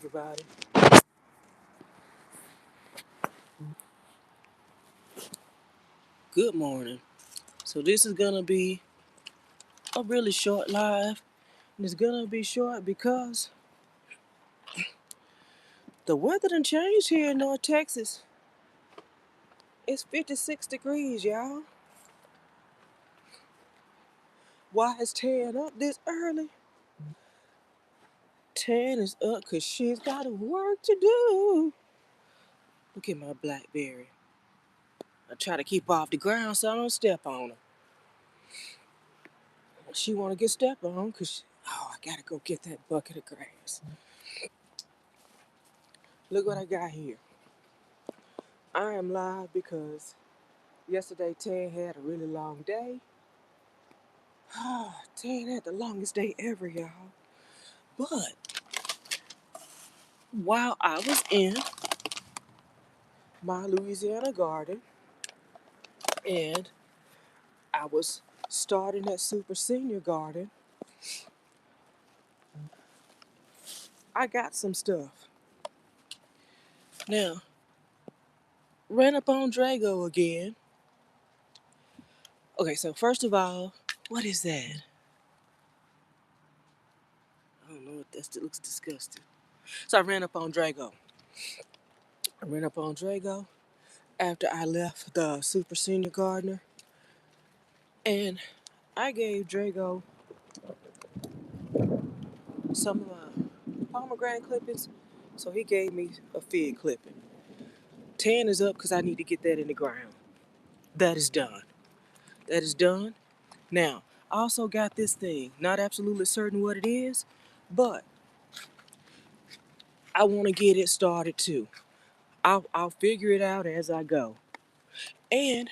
everybody. Good morning. So this is gonna be a really short live, and it's gonna be short because the weather done changed here in North Texas. It's 56 degrees, y'all. Why is Tan up this early? Tan is up because she's got work to do. Look at my blackberry. I try to keep off the ground so I don't step on her. She want to get stepped on because, I gotta go get that bucket of grass. Look what I got here. I am live because yesterday Tan had a really long day. Tan had the longest day ever, y'all. But while I was in my Louisiana garden and I was starting that super senior garden, I got some stuff. Now, ran up on Drago again. Okay, so first of all, what is that? I don't know what that looks disgusting. So I ran up on Drago. After I left the super senior gardener, and I gave Drago some of my pomegranate clippings, so he gave me a fig clipping. Tan is up because I need to get that in the ground. That is done. That is done. Now, I also got this thing. Not absolutely certain what it is, but I want to get it started too. I'll figure it out as I go. And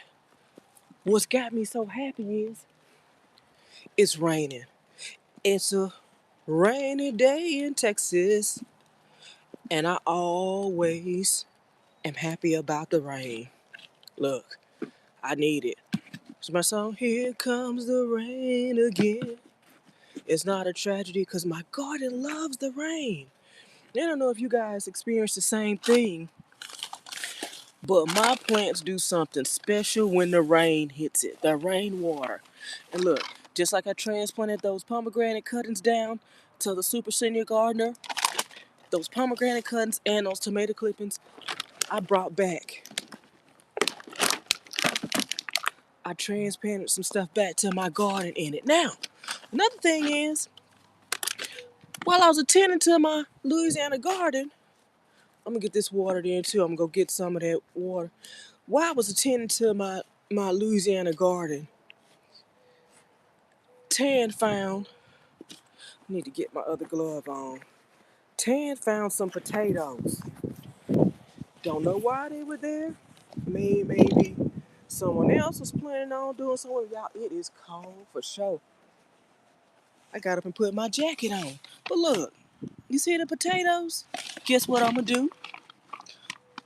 what's got me so happy is it's raining. It's a rainy day in Texas, and I always am happy about the rain. Look, I need it. It's my song, Here Comes the Rain Again. It's not a tragedy because my garden loves the rain. I don't know if you guys experience the same thing, but my plants do something special when the rain hits it, the rainwater. And look, just like I transplanted those pomegranate cuttings down to the super senior gardener, those pomegranate cuttings and those tomato clippings, I brought back. I transplanted some stuff back to my garden in it. Now, another thing is, while I was attending to my Louisiana garden, I'm gonna get this watered in too. I'm gonna go get some of that water. While I was attending to my Louisiana garden, Tan found, I need to get my other glove on. Tan found some potatoes. Don't know why they were there. Maybe someone else was planning on doing something. Y'all, it is cold for sure. I got up and put my jacket on. But look, you see the potatoes? Guess what I'm gonna do?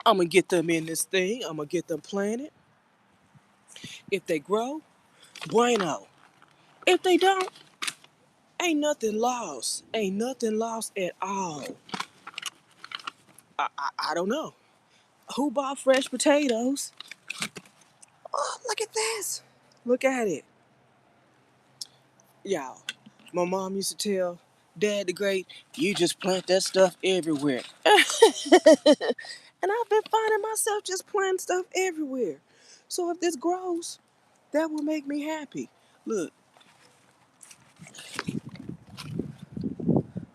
I'm gonna get them in this thing. I'm gonna get them planted. If they grow, bueno. If they don't, ain't nothing lost. Ain't nothing lost at all. I don't know. Who bought fresh potatoes? Oh, look at this. Look at it. Y'all, my mom used to tell Dad the Great, you just plant that stuff everywhere. And I've been finding myself just planting stuff everywhere. So if this grows, that will make me happy. Look,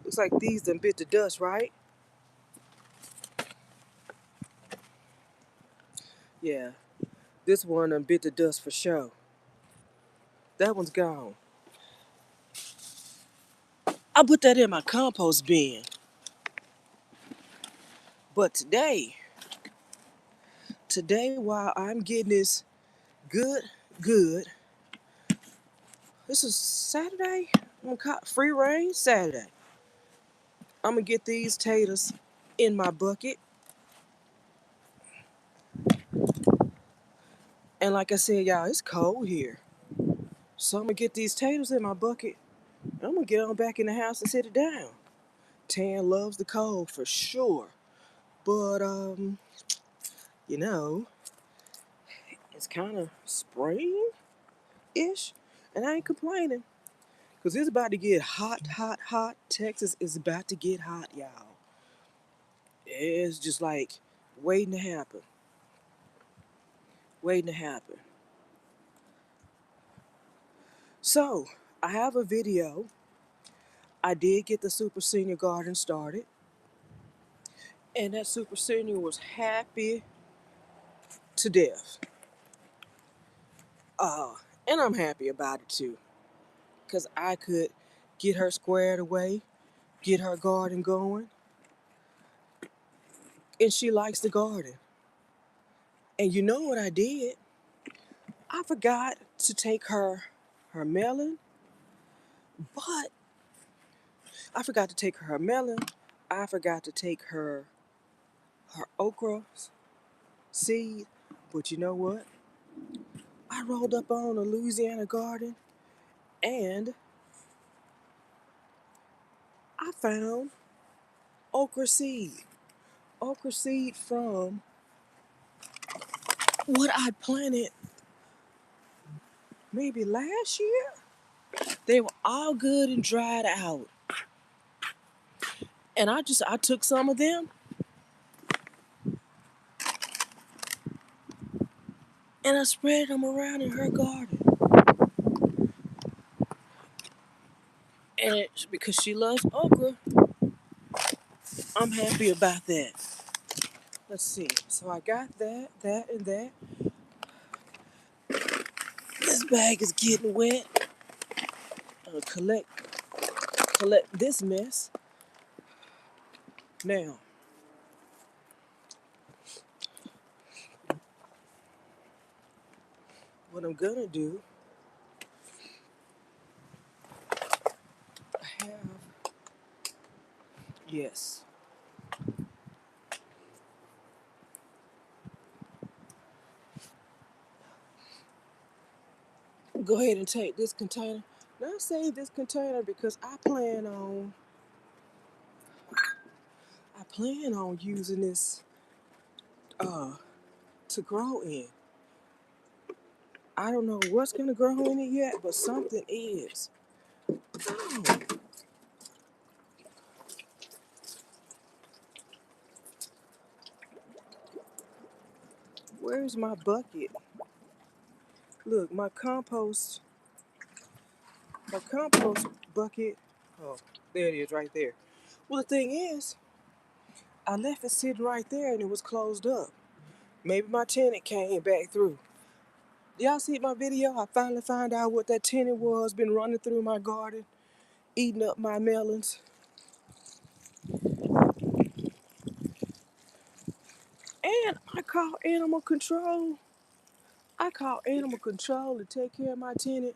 looks like these done bit the dust, right? Yeah, this one done bit the dust for sure. That one's gone. I put that in my compost bin. But today while I'm getting this good, this is Saturday. Free rain Saturday. I'm gonna get these taters in my bucket. And like I said, y'all, it's cold here. So I'm gonna get these taters in my bucket. I'm gonna get on back in the house and sit it down. Tan loves the cold for sure. But you know, it's kind of spring-ish, and I ain't complaining. Cause it's about to get hot, hot, hot. Texas is about to get hot, y'all. It's just like waiting to happen. Waiting to happen. So, I have a video. I did get the Super Senior Garden started. And that Super Senior was happy to death. Uh, and I'm happy about it too. Because I could get her squared away, get her garden going. And she likes the garden. And you know what I did? I forgot to take her melon, but I forgot to take her melon. I forgot to take her okra seed. But you know what? I rolled up on a Louisiana garden and I found okra seed. Okra seed from what I planted maybe last year. They were all good and dried out. And I took some of them and I spread them around in her garden. And it's because she loves okra, I'm happy about that. Let's see. So I got that, and that. This bag is getting wet. Collect this mess. Now, what I'm gonna do, I have, yes. Go ahead and take this container. Now I save this container because I plan on using this uh to grow in. I don't know what's gonna grow in it yet, but something is. Oh, where's my bucket? Look, my compost bucket. Oh, there it is right there. Well, the thing is, I left it sitting right there and it was closed up. Maybe my tenant came back through. Y'all see my video? I finally found out what that tenant was, been running through my garden, eating up my melons. And I called animal control. I called animal control to take care of my tenant.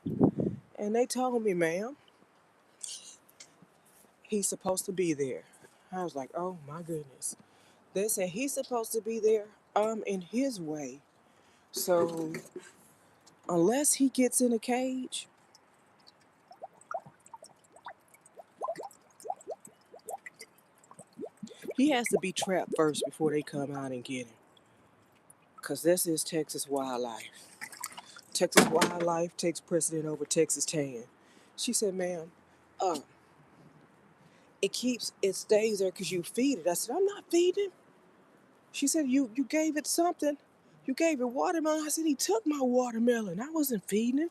And they told me, ma'am, he's supposed to be there. I was like, oh my goodness. They said he's supposed to be there. I'm in his way. So unless he gets in a cage, he has to be trapped first before they come out and get him. Because this is Texas wildlife. Texas wildlife takes precedent over Texas tan. She said, ma'am, uh, it stays there because you feed it. I said, I'm not feeding. She said, you gave it something. You gave it watermelon. I said, he took my watermelon. I wasn't feeding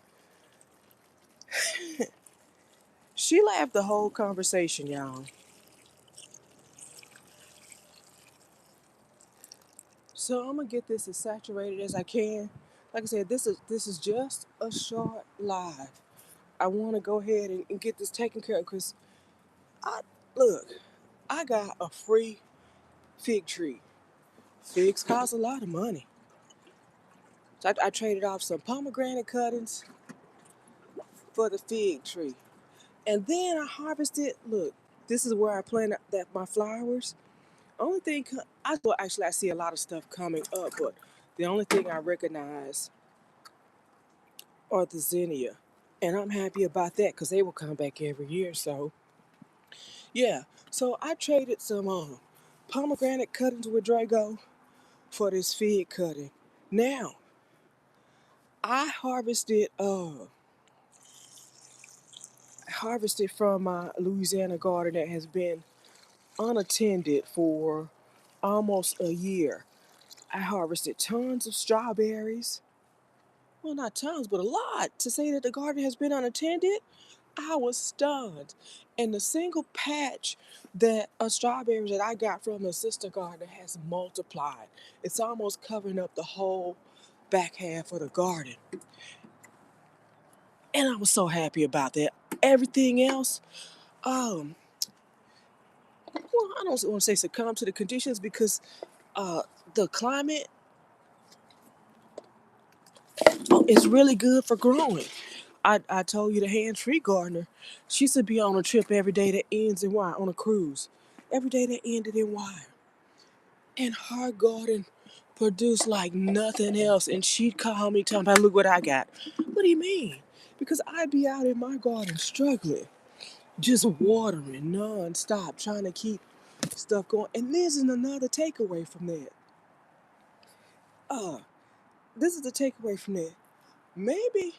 him. She laughed the whole conversation, y'all. So I'm gonna get this as saturated as I can. Like I said, this is just a short live. I want to go ahead and get this taken care of because I look, I got a free fig tree. Figs cost a lot of money. So I traded off some pomegranate cuttings for the fig tree. And then I harvested, look, this is where I planted that my flowers. Only thing, I see a lot of stuff coming up, but the only thing I recognize are the zinnia. And I'm happy about that because they will come back every year. So Yeah, so I traded some pomegranate cuttings with Drago for this fig cutting. Now, I harvested from my Louisiana garden that has been unattended for almost a year. I harvested tons of strawberries. Well, not tons, but a lot. To say that the garden has been unattended, I was stunned. And the single patch that of strawberries that I got from a sister garden has multiplied. It's almost covering up the whole back half of the garden. And I was so happy about that. Everything else, um, well, I don't want to say succumb to the conditions because uh, the climate is really good for growing. I told you the hands-free gardener, she should be on a trip every day that ends in Y, on a cruise. Every day that ended in Y. And her garden produced like nothing else. And she'd call me talking about, look what I got. What do you mean? Because I'd be out in my garden struggling, just watering non-stop, trying to keep stuff going. And this is another takeaway from that. Uh, this is the takeaway from that. Maybe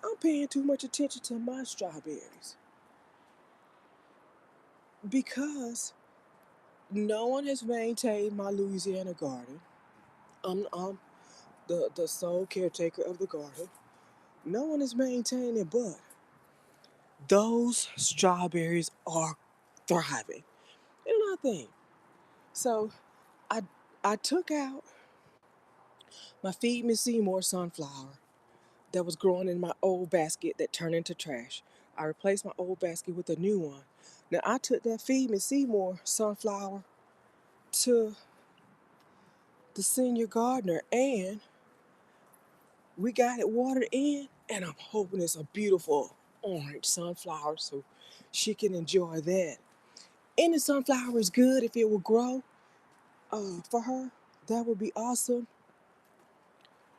I'm paying too much attention to my strawberries because no one has maintained my Louisiana garden. I'm the sole caretaker of the garden. No one is maintaining it, but those strawberries are thriving. And another thing, so I I took out my Feed Me Seymour sunflower that was growing in my old basket that turned into trash. I replaced my old basket with a new one. Now I took that Feed Me Seymour sunflower to the senior gardener and we got it watered in, and I'm hoping it's a beautiful orange sunflower so she can enjoy that. Any sunflower is good if it will grow for her. That would be awesome.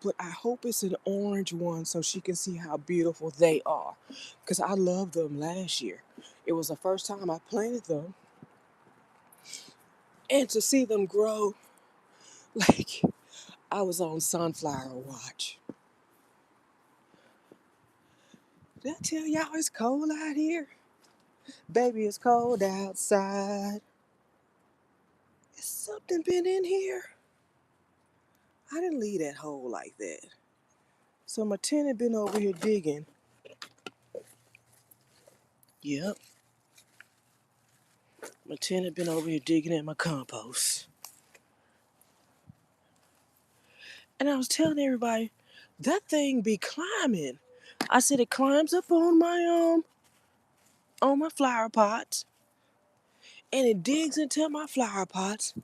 But I hope it's an orange one so she can see how beautiful they are. Because I loved them last year. It was the first time I planted them. And to see them grow, like I was on sunflower watch. Did I tell y'all it's cold out here? Baby, it's cold outside. Has something been in here? I didn't leave that hole like that. So my tenant been over here digging. Yep, my tenant been over here digging in my compost. And I was telling everybody, that thing be climbing. I said it climbs up on my flower pots and it digs into my flower pots.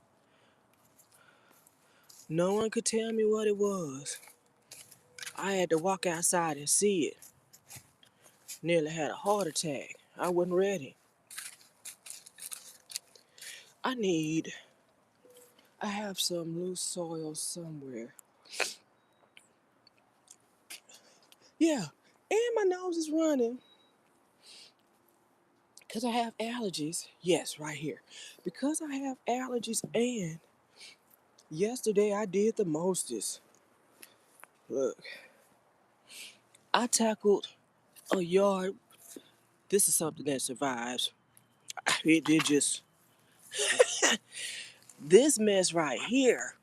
No one could tell me what it was. I had to walk outside and see it. Nearly had a heart attack. I wasn't ready. I need I have some loose soil somewhere. Yeah, and my nose is running because I have allergies. Yes, right here. Because I have allergies and yesterday I did the mostest. Look, I tackled a yard. This is something that survives. It did just, this mess right here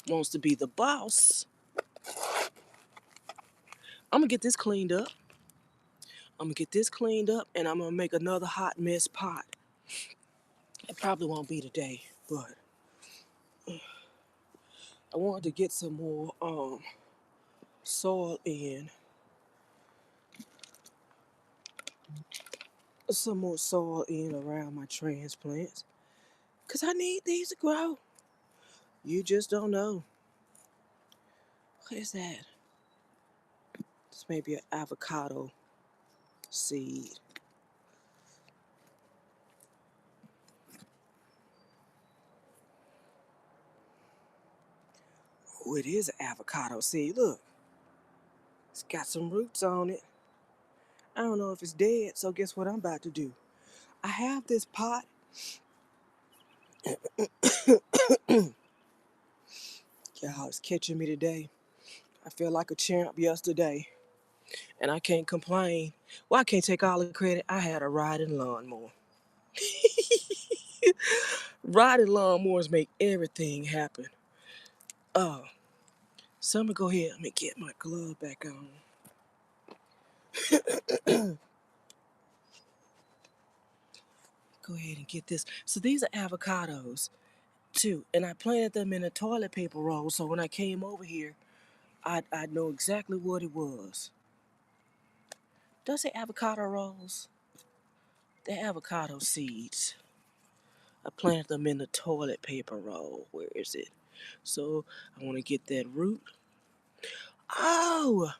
wants to be the boss. I'm gonna get this cleaned up. And I'm gonna make another hot mess pot. It probably won't be today, but I wanted to get some more soil in, around my transplants, cause I need these to grow. You just don't know. What is that? This may be an avocado seed. Oh, it is an avocado seed. Look, it's got some roots on it. I don't know if it's dead, so guess what I'm about to do? I have this pot. Y'all, it's catching me today. I feel like a champ yesterday, and I can't complain. Well, I can't take all the credit. I had a riding lawnmower. Riding lawnmowers make everything happen. Oh, so I'm gonna go ahead. Let me get my glove back on. Go ahead and get this. So these are avocados too, and I planted them in a toilet paper roll. So when I came over here, I know exactly what it was. Does it say avocado rolls? They're avocado seeds. I planted them in the toilet paper roll. Where is it? So I want to get that root. Oh,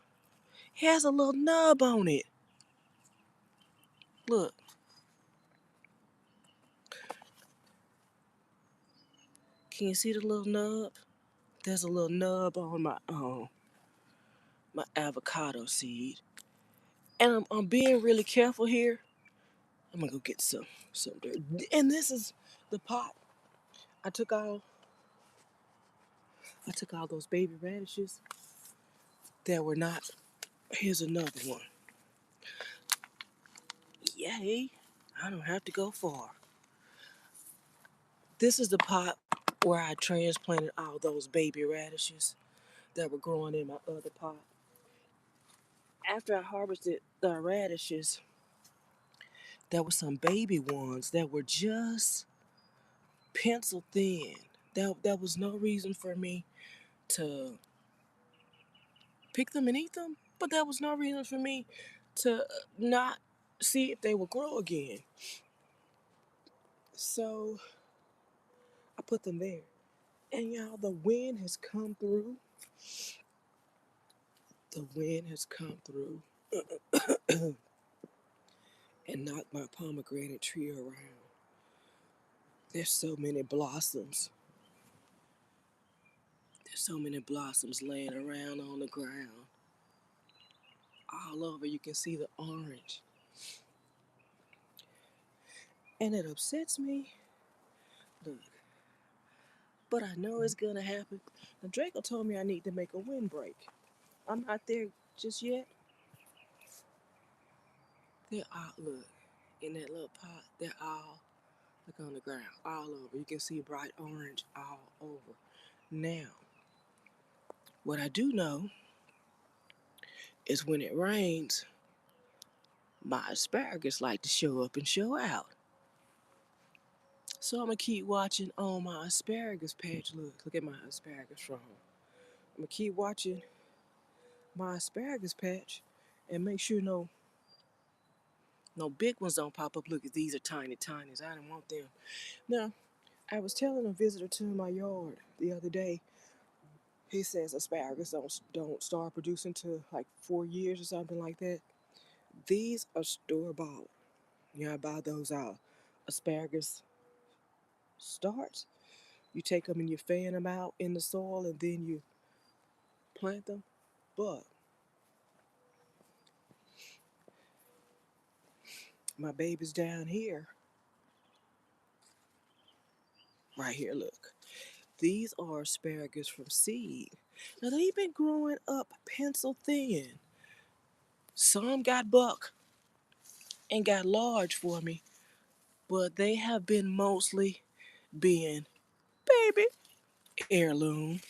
it has a little nub on it. Look, can you see the little nub? There's a little nub on my avocado seed, and I'm being really careful here. I'm gonna go get some dirt, and this is the pot. I took all I took all those baby radishes that were not. Here's another one. Yay! I don't have to go far. This is the pot where I transplanted all those baby radishes that were growing in my other pot. After I harvested the radishes, there were some baby ones that were just pencil thin. There was no reason for me to pick them and eat them, but there was no reason for me to not see if they would grow again. So I put them there. And y'all, the wind has come through. The wind has come through and knocked my pomegranate tree around. There's so many blossoms. There's so many blossoms laying around on the ground. All over you can see the orange. And it upsets me. Look, but I know it's gonna happen. Now Draco told me I need to make a windbreak. I'm not there just yet. They're all look in that little pot. They're all look on the ground, all over. You can see bright orange all over. Now, what I do know is when it rains, my asparagus like to show up and show out. So I'm gonna keep watching on my asparagus patch. Look at my asparagus from. I'm gonna keep watching my asparagus patch and make sure no big ones don't pop up. Look, these are tiny tinies. I don't want them. Now, I was telling a visitor to my yard the other day. He says asparagus don't start producing till like 4 years or something like that. These are store bought. I buy those asparagus starts. You take them and you fan them out in the soil and then you plant them. But my baby's down here, right here. Look, these are asparagus from seed. Now they've been growing up pencil thin. Some got buck and got large for me, but they have been mostly being baby heirloom,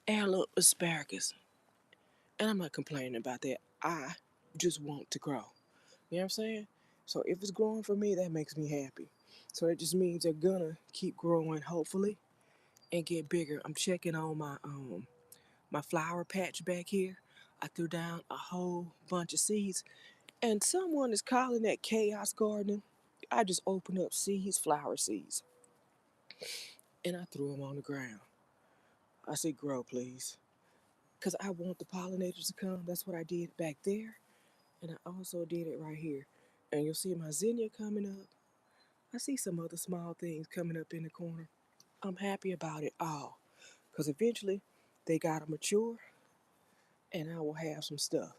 heirloom asparagus. And I'm not complaining about that. I just want to grow. You know what I'm saying? So if it's growing for me, that makes me happy. So that just means they're gonna keep growing, hopefully, and get bigger. I'm checking on my flower patch back here. I threw down a whole bunch of seeds, and someone is calling that chaos gardening. I just opened up seeds, flower seeds, and I threw them on the ground. I said, "Grow, please," because I want the pollinators to come. That's what I did back there, and I also did it right here. And you'll see my zinnia coming up. I see some other small things coming up in the corner. I'm happy about it all because eventually they got to mature and I will have some stuff.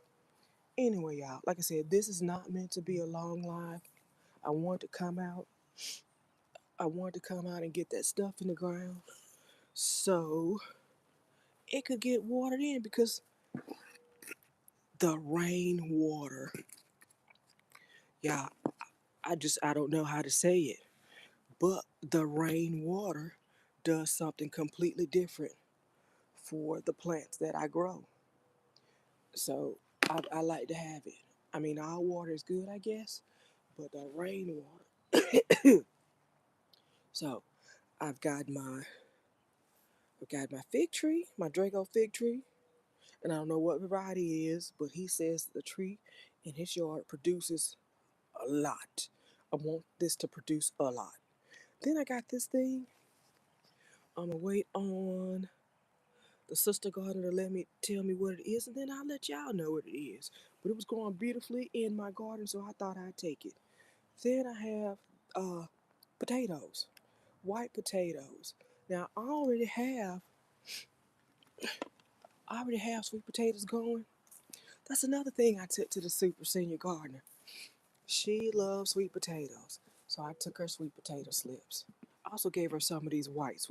Anyway, y'all, like I said, this is not meant to be a long live. I want to come out. I want to come out and get that stuff in the ground so it could get watered in because the rainwater, yeah, I don't know how to say it, but the rainwater does something completely different for the plants that I grow. So I like to have it. I mean, all water is good, I guess, but the rainwater. So I've got my I've got my fig tree, my Draco fig tree, and I don't know what variety it is, but he says the tree in his yard produces a lot. I want this to produce a lot. Then I got this thing. I'm gonna wait on the sister gardener to let me tell me what it is, and then I'll let y'all know what it is. But it was growing beautifully in my garden, so I thought I'd take it. Then I have potatoes, white potatoes. Now I already have sweet potatoes going. That's another thing I took to the super senior gardener. She loves sweet potatoes, so I took her sweet potato slips. I also gave her some of these white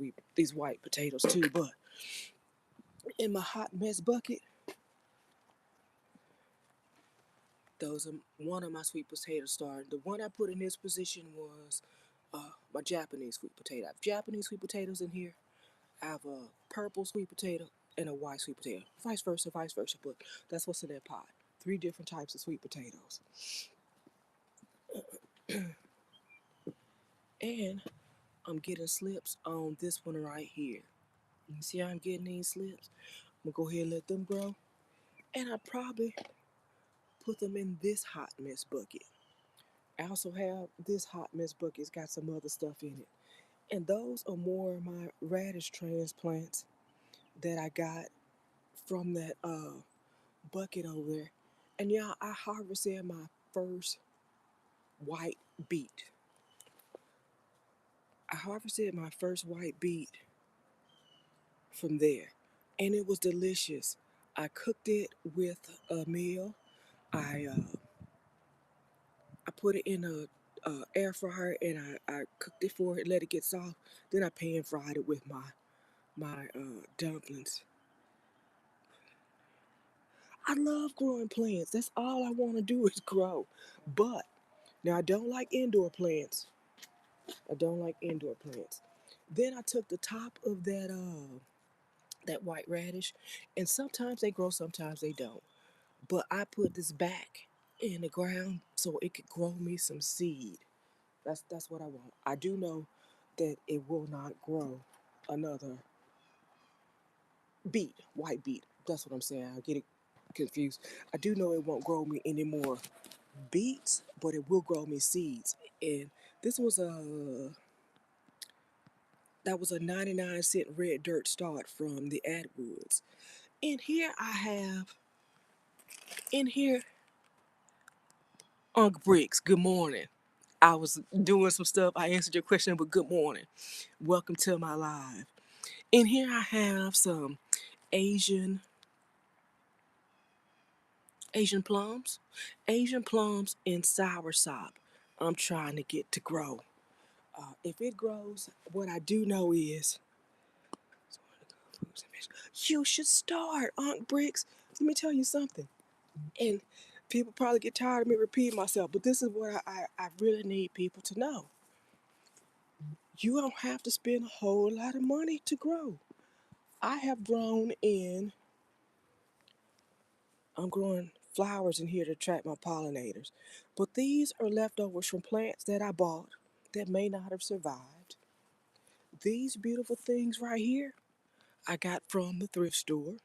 potatoes too. But in my hot mess bucket, those are one of my sweet potatoes starting. The one I put in this position was my Japanese sweet potato. I have Japanese sweet potatoes in here. I have a purple sweet potato and a white sweet potato. Vice versa, vice versa. But that's what's in that pot. Three different types of sweet potatoes. And I'm getting slips on this one right here. You see how I'm getting these slips? I'm gonna go ahead and let them grow. And I probably put them in this hot mess bucket. I also have this hot mess bucket. It's got some other stuff in it. And those are more of my radish transplants that I got from that bucket over there. And yeah, I harvested my first white beet. I harvested my first white beet from there. And it was delicious. I cooked it with a meal. I I put it in a air fryer and I cooked it for it, let it get soft. Then I pan fried it with my dumplings. I love growing plants. That's all I want to do is grow. But now I don't like indoor plants. I don't like indoor plants. Then I took the top of that white radish, and sometimes they grow, sometimes they don't. But I put this back in the ground so it could grow me some seed. That's what I want. I do know that it will not grow another beet, white beet. That's what I'm saying. I get it confused. I do know it won't grow me any more beets, but it will grow me seeds. And this was a 99-cent red dirt start from the Atwoods. And in here, Uncle Bricks, good morning. I was doing some stuff. I answered your question, but good morning. Welcome to my live. In here, I have some Asian Asian plums, Asian plums in soursop. I'm trying to get to grow. If it grows, what I do know is you should start, Aunt Bricks. Let me tell you something. And people probably get tired of me repeating myself, but this is what I really need people to know. You don't have to spend a whole lot of money to grow. I have grown in, I'm growing flowers in here to attract my pollinators. But these are leftovers from plants that I bought that may not have survived. These beautiful things right here, I got from the thrift store.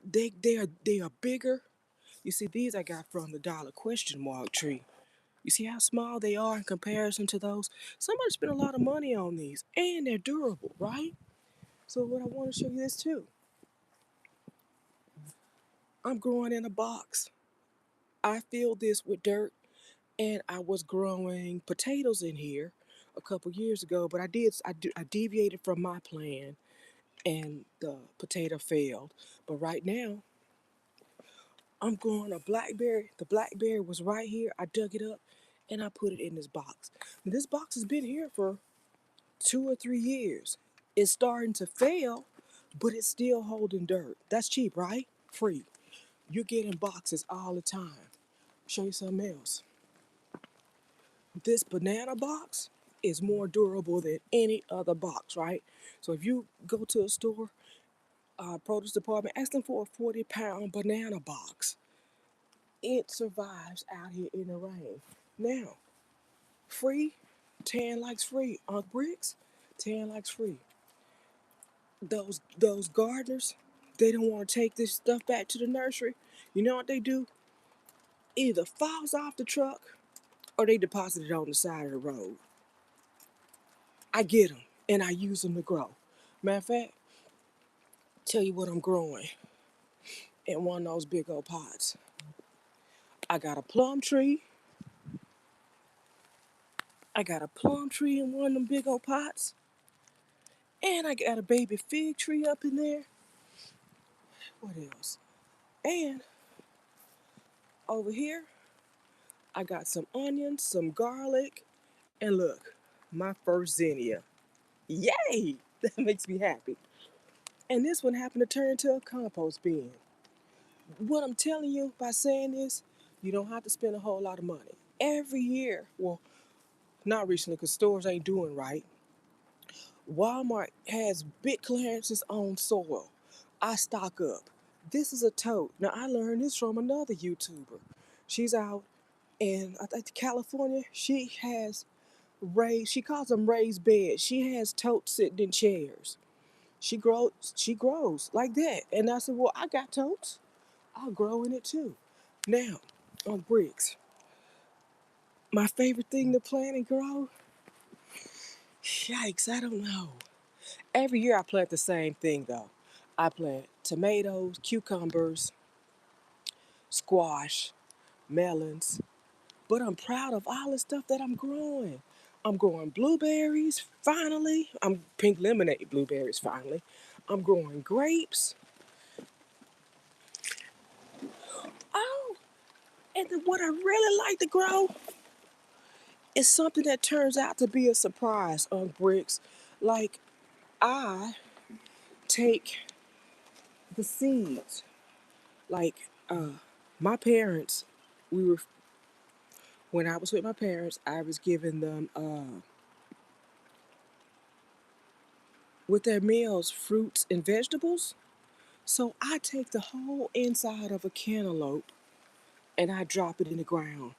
They are bigger. You see, these I got from the dollar question mark tree. You see how small they are in comparison to those? Somebody spent a lot of money on these, and they're durable, right? So what I want to show you this too. I'm growing in a box. I filled this with dirt, and I was growing potatoes in here a couple years ago, but I deviated from my plan, and the potato failed. But right now, I'm growing a blackberry. The blackberry was right here. I dug it up and I put it in this box. This box has been here for 2 or 3 years. It's starting to fail, but it's still holding dirt. That's cheap, right? Free. You're getting boxes all the time. Show you something else. This banana box is more durable than any other box, right? So if you go to a store, produce department, ask them for a 40-pound banana box. It survives out here in the rain. Now, free, Tan likes free. On bricks, Tan likes free. Those gardeners, they don't want to take this stuff back to the nursery. You know what they do? Either falls off the truck or they deposit it on the side of the road. I get them and I use them to grow. Matter of fact, tell you what I'm growing in one of those big old pots. I got a plum tree. I got a plum tree in one of them big old pots. And I got a baby fig tree up in there. What else? And over here, I got some onions, some garlic, and look, my first zinnia. Yay! That makes me happy. And this one happened to turn into a compost bin. What I'm telling you by saying this, you don't have to spend a whole lot of money. Every year, well, not recently because stores ain't doing right, Walmart has big clearances on soil. I stock up. This is a tote. Now, I learned this from another YouTuber. She's out in I think California. She calls them raised beds. She has totes sitting in chairs. She grows like that. And I said, well, I got totes. I'll grow in it too. Now, on bricks, my favorite thing to plant and grow, yikes, I don't know. Every year I plant the same thing though. I plant tomatoes, cucumbers, squash, melons, but I'm proud of all the stuff that I'm growing. I'm growing blueberries, finally. I'm pink lemonade blueberries, finally. I'm growing grapes. Oh, and then what I really like to grow is something that turns out to be a surprise on bricks. Like, I take the seeds. Like, my parents, we were when I was with my parents, I was giving them with their meals fruits and vegetables. So I take the whole inside of a cantaloupe and I drop it in the ground.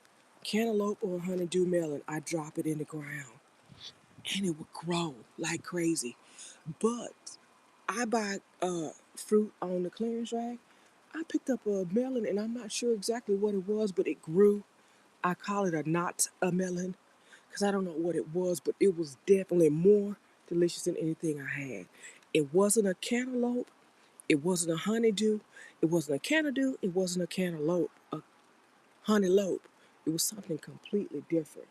Cantaloupe or honeydew melon, I drop it in the ground and it would grow like crazy. But I buy fruit on the clearance rack. I picked up a melon and I'm not sure exactly what it was, but it grew. I call it a not a melon because I don't know what it was, but it was definitely more delicious than anything I had. It wasn't a cantaloupe. It wasn't a honeydew. It wasn't a cantaloupe. It wasn't a cantaloupe. A honeylope. It was something completely different.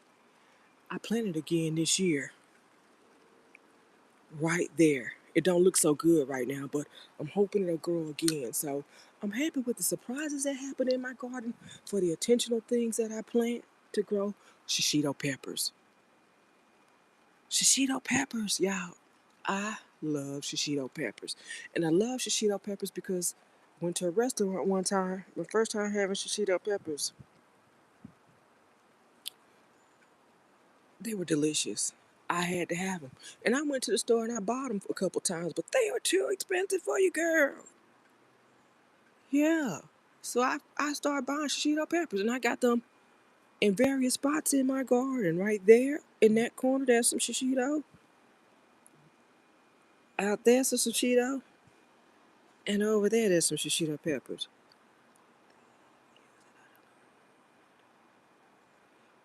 I planted again this year, right there. It don't look so good right now, but I'm hoping it'll grow again. So I'm happy with the surprises that happen in my garden for the intentional things that I plant to grow. Shishito peppers. Shishito peppers, y'all. I love shishito peppers. And I love shishito peppers because I went to a restaurant one time, my first time having shishito peppers. They were delicious. I had to have them. And I went to the store and I bought them a couple times, but they were too expensive for you, girl. Yeah. So I started buying shishito peppers and I got them in various spots in my garden. Right there in that corner, there's some shishito. Out there's some shishito. And over there, there's some shishito peppers.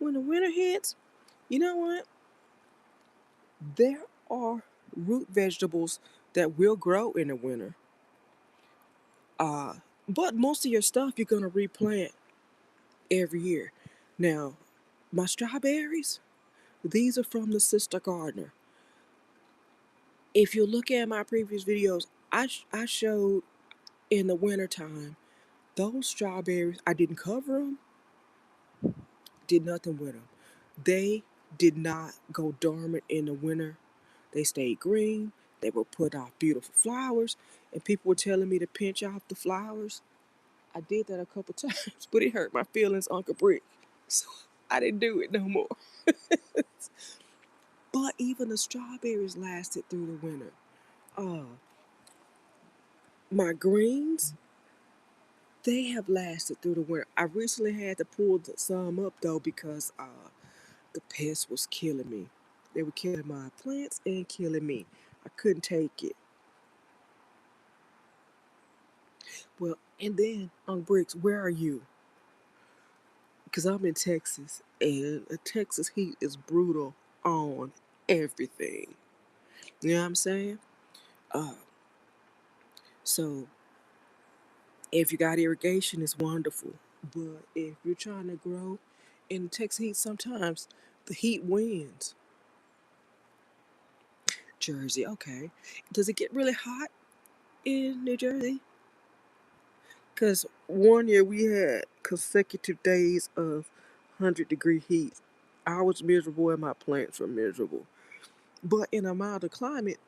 When the winter hits, you know what? There are root vegetables that will grow in the winter. Uh, but most of your stuff you're gonna replant every year. Now, my strawberries, these are from the sister gardener. If you look at my previous videos, I showed in the wintertime, those strawberries, I didn't cover them, did nothing with them. They did not go dormant in the winter. They stayed green. They would put off beautiful flowers, and people were telling me to pinch off the flowers. I did that a couple times, but it hurt my feelings, Uncle Brick. So I didn't do it no more. But even the strawberries lasted through the winter. Uh, my greens, they have lasted through the winter. I recently had to pull some up though because the pest was killing me. They were killing my plants and killing me. I couldn't take it. Well, and then on Bricks, where are you? Because I'm in Texas, and the Texas heat is brutal on everything. You know what I'm saying? Uh, so if you got irrigation, it's wonderful. But if you're trying to grow in Texas heat, sometimes the heat wins. Jersey, okay. Does it get really hot in New Jersey? Because one year we had consecutive days of 100-degree heat. I was miserable and my plants were miserable. But in a milder climate,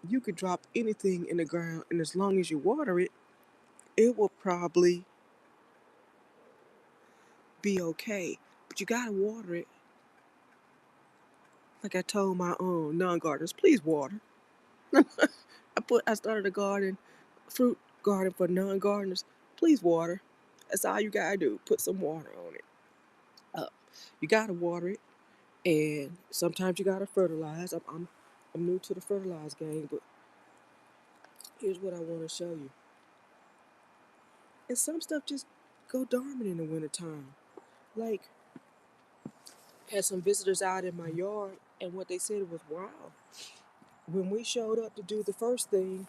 you could drop anything in the ground, and as long as you water it, it will probably be okay. But you gotta water it. Like I told my non-gardeners, please water. I started a garden, fruit garden for non-gardeners. Please water. That's all you gotta do. Put some water on it. Uh, you gotta water it, and sometimes you gotta fertilize. I'm new to the fertilize game, but here's what I want to show you. And some stuff just go dormant in the wintertime. Like, had some visitors out in my yard, and what they said was, wow, when we showed up to do the first thing,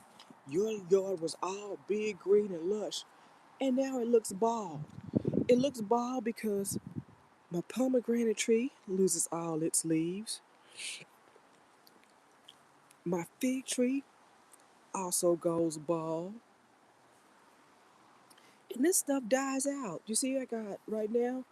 your yard was all big, green, and lush. And now it looks bald. It looks bald because my pomegranate tree loses all its leaves. My fig tree also goes bald. And this stuff dies out. You see, I got right now,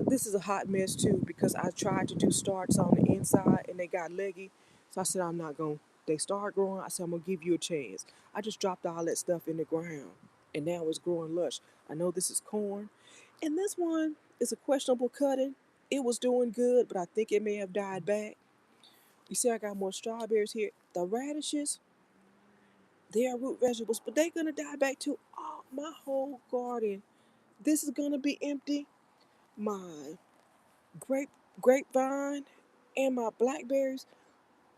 this is a hot mess too because I tried to do starts on the inside and they got leggy. So I said, I'm not going to. They start growing. I said, I'm going to give you a chance. I just dropped all that stuff in the ground and now it's growing lush. I know this is corn. And this one is a questionable cutting. It was doing good, but I think it may have died back. You see, I got more strawberries here. The radishes, they are root vegetables, but they're going to die back too. Oh, my whole garden. This is going to be empty. My grape grapevine and my blackberries,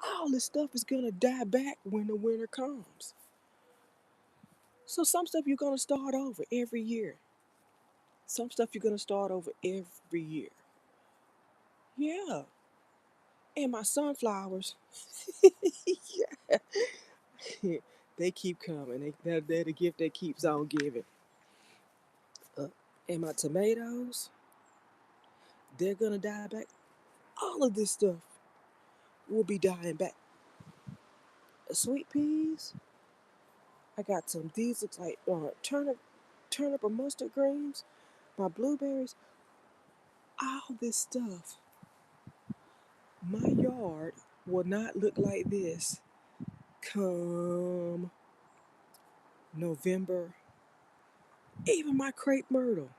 all this stuff is gonna die back when the winter comes. So some stuff you're gonna start over every year. Some stuff you're gonna start over every year. Yeah. And my sunflowers, yeah, they keep coming. They're the gift that keeps on giving. Uh, and my tomatoes, they're gonna die back. All of this stuff will be dying back. Sweet peas, I got some. These looks like turnip or mustard greens. My blueberries, all this stuff. My yard will not look like this come November. Even my crepe myrtle,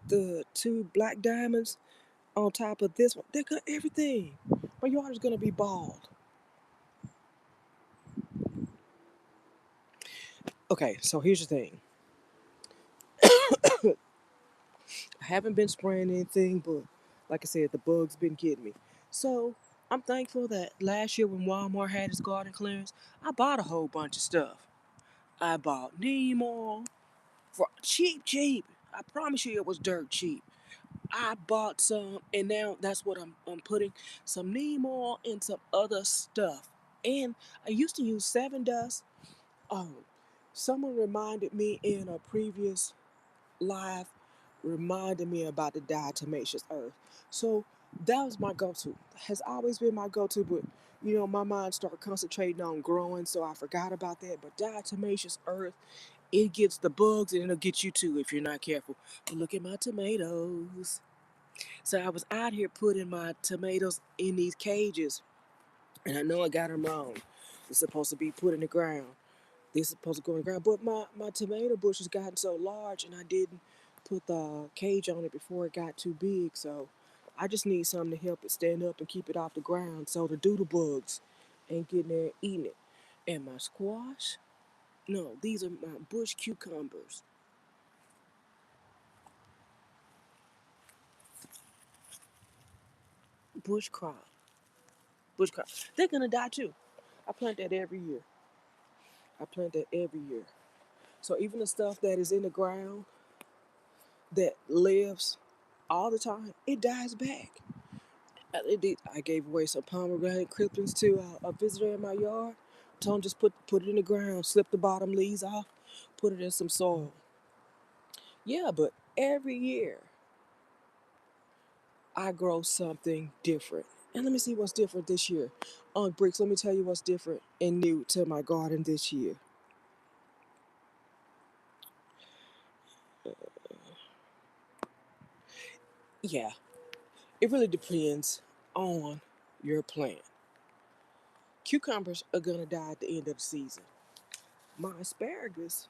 the two black diamonds on top of this one, they're gonna everything. My yard is gonna be bald. Okay, so here's the thing. I haven't been spraying anything, but like I said, the bugs been getting me. So I'm thankful that last year when Walmart had its garden clearance, I bought a whole bunch of stuff. I bought neem oil for cheap, cheap. I promise you it was dirt cheap. I bought some, and now that's what I'm putting some neem oil and some other stuff. And I used to use Seven Dust. Um, Someone reminded me in a previous live, reminded me about the diatomaceous earth. So that was my go-to. Has always been my go-to, but My mind started concentrating on growing, so I forgot about that. But diatomaceous earth, it gets the bugs and it'll get you too if you're not careful. But look at my tomatoes. So I was out here putting my tomatoes in these cages, and I know I got them wrong. It's supposed to be put in the ground. This is supposed to go in the ground. But my tomato bush has gotten so large, and I didn't put the cage on it before it got too big. So I just need something to help it stand up and keep it off the ground so the doodle bugs ain't getting there and eating it. And my squash, no, these are my bush cucumbers. Bush crop. Bush crop. They're gonna die too. I plant that every year. I plant that every year. So even the stuff that is in the ground that lives all the time, it dies back. I gave away some pomegranate clippings to a visitor in my yard. Told him just put it in the ground, slip the bottom leaves off, put it in some soil. Yeah, but every year I grow something different. And let me see what's different this year. On Bricks, let me tell you what's different and new to my garden this year. Yeah, it really depends on your plant. Cucumbers are gonna die at the end of the season. My asparagus,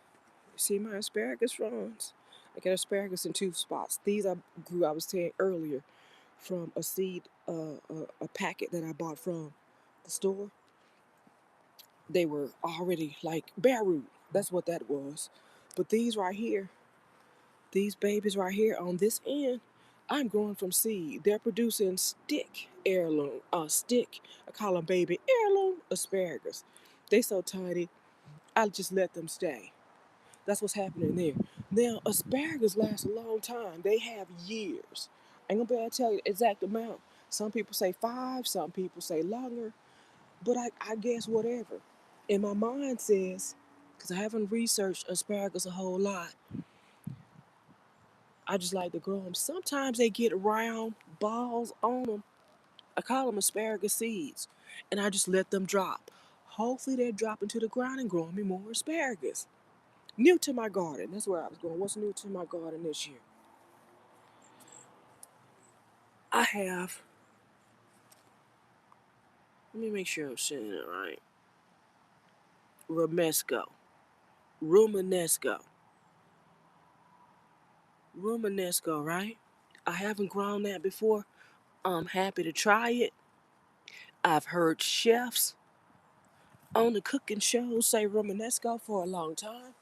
see my asparagus fronds? I got asparagus in two spots. These I grew, I was saying earlier, from a seed, a packet that I bought from the store. They were already like bare root. That's what that was. But these right here, these babies right here on this end, I'm growing from seed. They're producing stick heirloom, stick. I call them baby heirloom asparagus. They so tiny, I just let them stay. That's what's happening there. Now, asparagus last a long time. They have years. I ain't gonna be able to tell you the exact amount. Some people say 5, some people say longer, but I guess whatever. And my mind says, because I haven't researched asparagus a whole lot, I just like to grow them. Sometimes they get round balls on them. I call them asparagus seeds, and I just let them drop. Hopefully, they drop into the ground and grow me more asparagus. New to my garden. That's where I was going. What's new to my garden this year? I have. Let me make sure I'm saying it right. Romesco. Romanesco. Romanesco, right? I haven't grown that before. I'm happy to try it. I've heard chefs on the cooking shows say Romanesco for a long time.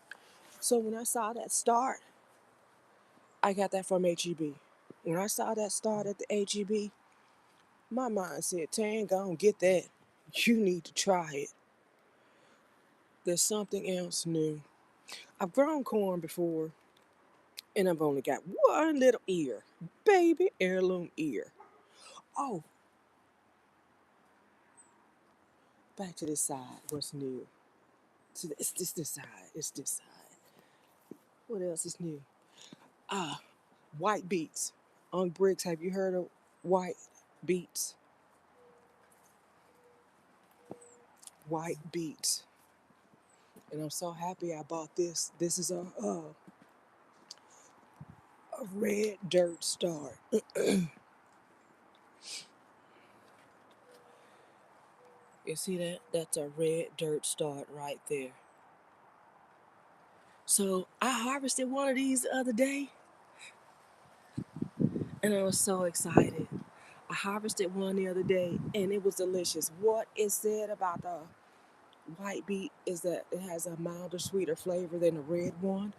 So when I saw that start, I got that from HEB. When I saw that start at the HEB, my mind said, Tan, go and get that. You need to try it. There's something else new. I've grown corn before, and I've only got one little ear. Baby heirloom ear. Oh, back to this side. What's new? So it's this side. It's this side. What else is new? Ah, white beets. On Bricks, have you heard of white beets? White beets. And I'm so happy I bought this. This is a red dirt start. You see that? That's a red dirt start right there. So I harvested one of these the other day, and I was so excited. I harvested one the other day, and it was delicious. What it said about the white beet is that it has a milder, sweeter flavor than the red one.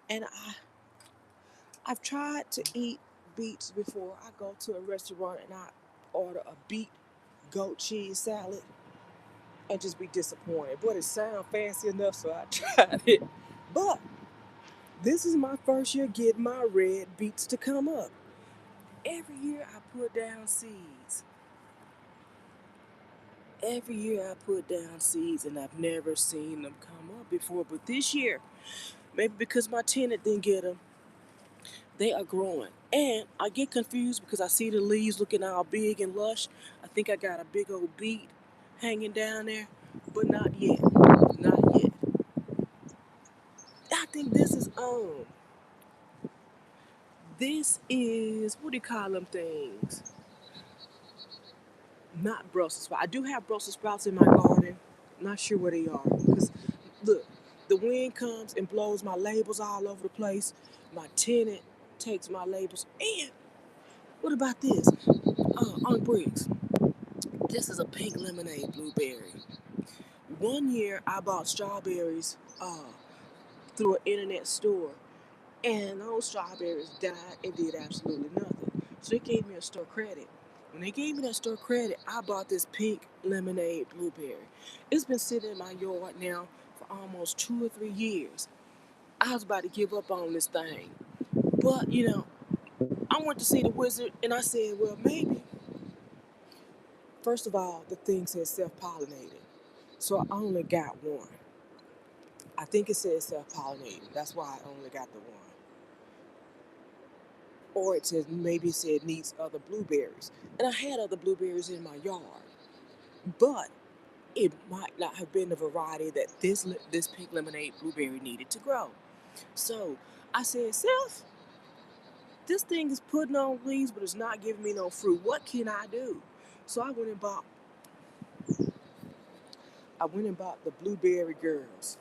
And I've tried to eat beets before. I go to a restaurant and I order a beet goat cheese salad and just be disappointed. But it sounds fancy enough, so I tried it. But this is my first year getting my red beets to come up. Every year I put down seeds. Every year I put down seeds and I've never seen them come up before. But this year, maybe because my tenant didn't get them, They are growing. And I get confused because I see the leaves looking all big and lush. I think I got a big old beet hanging down there, but not yet. Not yet. I think this is what do you call them things? Not Brussels sprouts. I do have Brussels sprouts in my garden. Not sure where they are. Because look, the wind comes and blows my labels all over the place. My tenant takes my labels. And what about this? On bricks. This is a pink lemonade blueberry. One year I bought strawberries through an internet store, and those strawberries died and did absolutely nothing. So they gave me a store credit. When they gave me that store credit, I bought this pink lemonade blueberry. It's been sitting in my yard now for almost 2 or 3 years. I was about to give up on this thing. But, I went to see the wizard and I said, well, maybe. First of all, the thing says self pollinated. So I only got one. I think it says self pollinated. That's why I only got the one. Or it says maybe it said needs other blueberries. And I had other blueberries in my yard. But it might not have been the variety that this pink lemonade blueberry needed to grow. So I said, Self, this thing is putting on leaves, but it's not giving me no fruit. What can I do? So I went and bought the blueberry girls.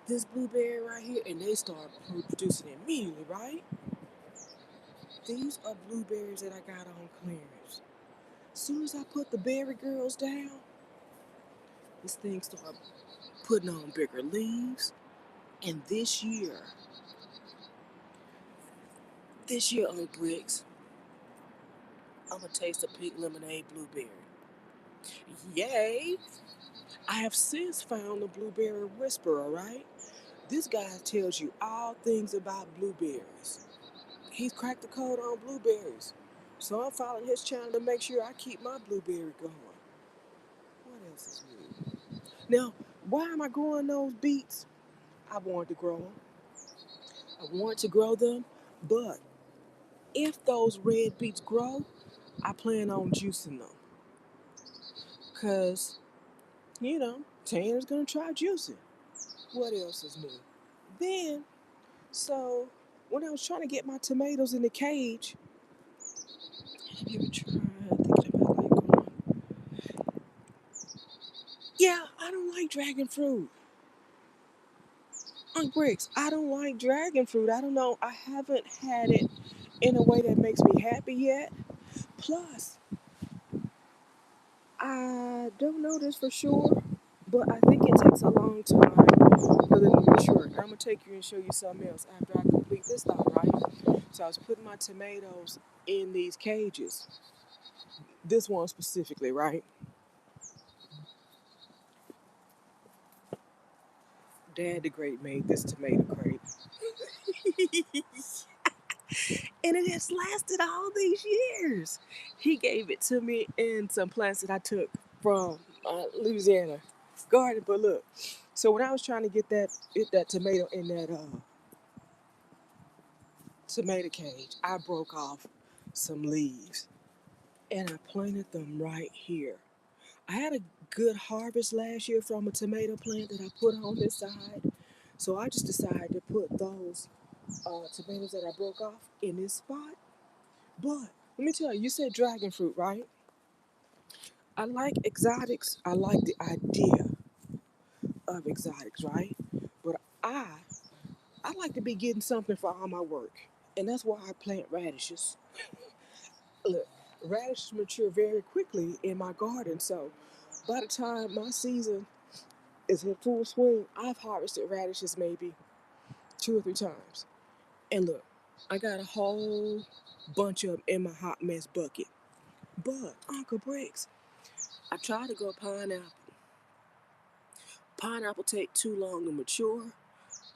This blueberry right here, and they start producing immediately, right? These are blueberries that I got on clearance. As soon as I put the berry girls down, this thing started putting on bigger leaves. And this year on bricks, I'm gonna taste a pink lemonade blueberry. Yay! I have since found the blueberry whisperer, right? This guy tells you all things about blueberries. He's cracked the code on blueberries. So I'm following his channel to make sure I keep my blueberry going. What else is new? Now, why am I growing those beets? I wanted to grow them. I want to grow them, but if those red beets grow, I plan on juicing them. Cause, Tanner's gonna try juicing. What else is new? Then, so when I was trying to get my tomatoes in the cage, have you ever tried thinking about like going? Yeah, I don't like dragon fruit. On bricks, I don't like dragon fruit. I don't know. I haven't had it in a way that makes me happy yet. Plus, I don't know this for sure, but I think it takes a long time for them to mature. I'm gonna take you and show you something else after I complete this thought, right? So I was putting my tomatoes in these cages. This one specifically, right? Dad the Great made this tomato crate. And it has lasted all these years. He gave it to me in some plants that I took from Louisiana garden. But look, so when I was trying to get that tomato in that tomato cage, I broke off some leaves and I planted them right here. I had a good harvest last year from a tomato plant that I put on this side. So I just decided to put those tomatoes that I broke off in this spot. But let me tell you, you said dragon fruit, right? I like exotics. I like the idea of exotics, right? But I like to be getting something for all my work. And that's why I plant radishes. Look, radishes mature very quickly in my garden. So by the time my season is in full swing, I've harvested radishes maybe 2 or 3 times. And look, I got a whole bunch of them in my hot mess bucket. But Uncle Bricks, I tried to grow pineapple. Pineapple take too long to mature.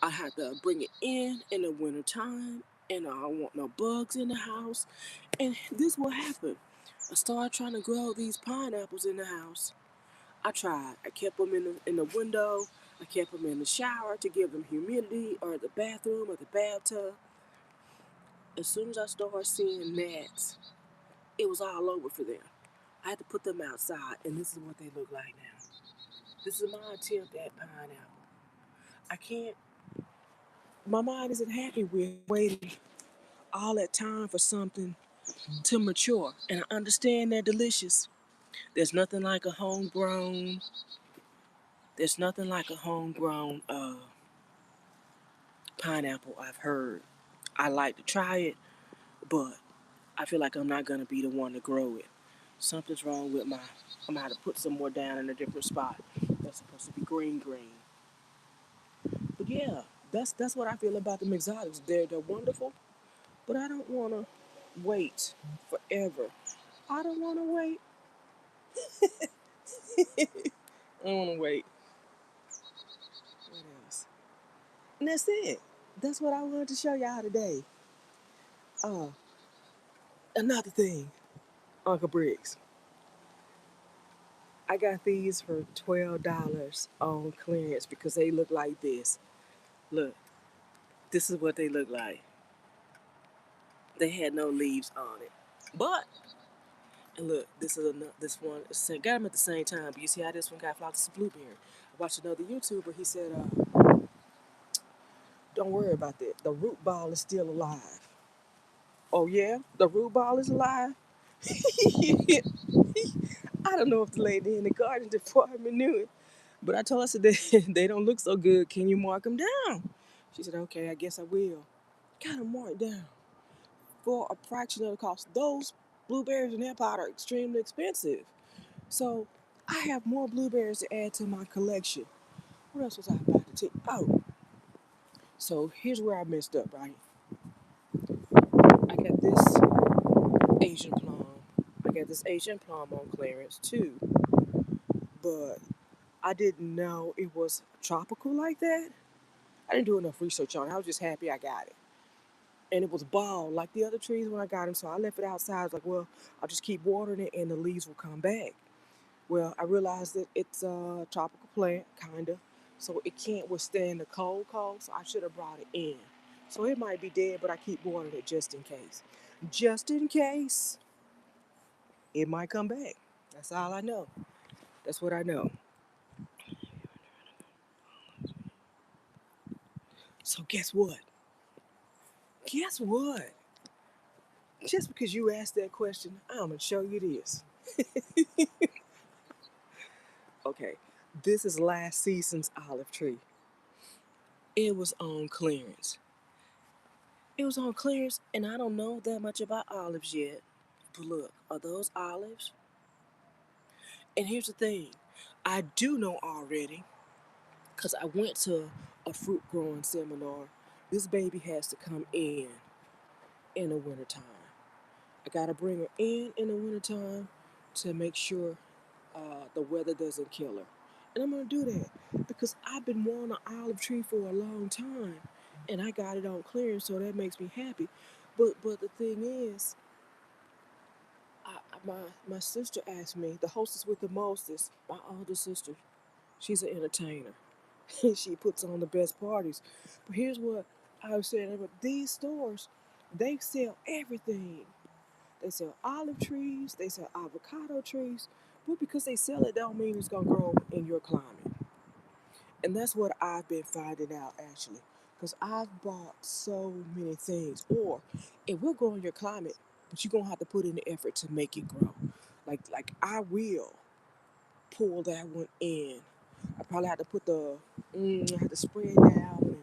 I had to bring it in the winter time, and I don't want no bugs in the house. And this will happen. I started trying to grow these pineapples in the house. I tried. I kept them in the window. I kept them in the shower to give them humidity, or the bathroom, or the bathtub. As soon as I started seeing gnats, it was all over for them. I had to put them outside, and this is what they look like now. This is my attempt at pineapple. I can't, my mind isn't happy with waiting all that time for something to mature. And I understand they're delicious. There's nothing like a homegrown, there's nothing like a homegrown pineapple, I've heard. I like to try it, but I feel like I'm not gonna be the one to grow it. Something's wrong with my, I'm gonna have to put some more down in a different spot. That's supposed to be green green. But yeah, that's what I feel about the exotics. They're wonderful, but I don't wanna wait forever. I don't wanna wait. I don't wanna wait. What else? And that's it. That's what I wanted to show y'all today. Uh, Another thing, Uncle Briggs. I got these for $12 on clearance because they look like this. Look, this is what they look like. They had no leaves on it. But, and look, this is another, this one, got them at the same time, but you see how this one got flowers of blueberry. I watched another YouTuber, he said, don't worry about that. The root ball is still alive. Oh yeah? The root ball is alive? I don't know if the lady in the garden department knew it, but I told her, I said, they don't look so good. Can you mark them down? She said, okay, I guess I will. Got them marked down for a fraction of the cost. Those blueberries and apple are extremely expensive. So I have more blueberries to add to my collection. What else was I about to take? Oh, so here's where I messed up, right? I got this Asian plum. I got this Asian plum on clearance too, but I didn't know it was tropical like that. I didn't do enough research on it. I was just happy I got it. And it was bald like the other trees when I got them, so I left it outside. I was like, well, I'll just keep watering it and the leaves will come back. Well, I realized that it's a tropical plant, kind of, so it can't withstand the cold, so I should have brought it in. So it might be dead, but I keep watering it just in case. Just in case, it might come back. That's all I know. That's what I know. So guess what? Guess what? Just because you asked that question, I'm going to show you this. Okay, this is last season's olive tree. It was on clearance. It was on clearance, and I don't know that much about olives yet. But look, are those olives? And here's the thing, I do know already, because I went to a fruit growing seminar. This baby has to come in the wintertime. I gotta bring her in the wintertime to make sure the weather doesn't kill her. And I'm gonna do that because I've been wanting an olive tree for a long time, and I got it on clearance, so that makes me happy. But the thing is, my sister asked me, the hostess with the mostest, my older sister, she's an entertainer. She puts on the best parties. But here's what I was saying: these stores, they sell everything. They sell olive trees, they sell avocado trees. But because they sell it, don't mean it's gonna grow in your climate. And that's what I've been finding out actually. Because I've bought so many things. Or it will grow in your climate, but you're gonna have to put in the effort to make it grow. Like I will pull that one in. I probably have to put I have to spray it down and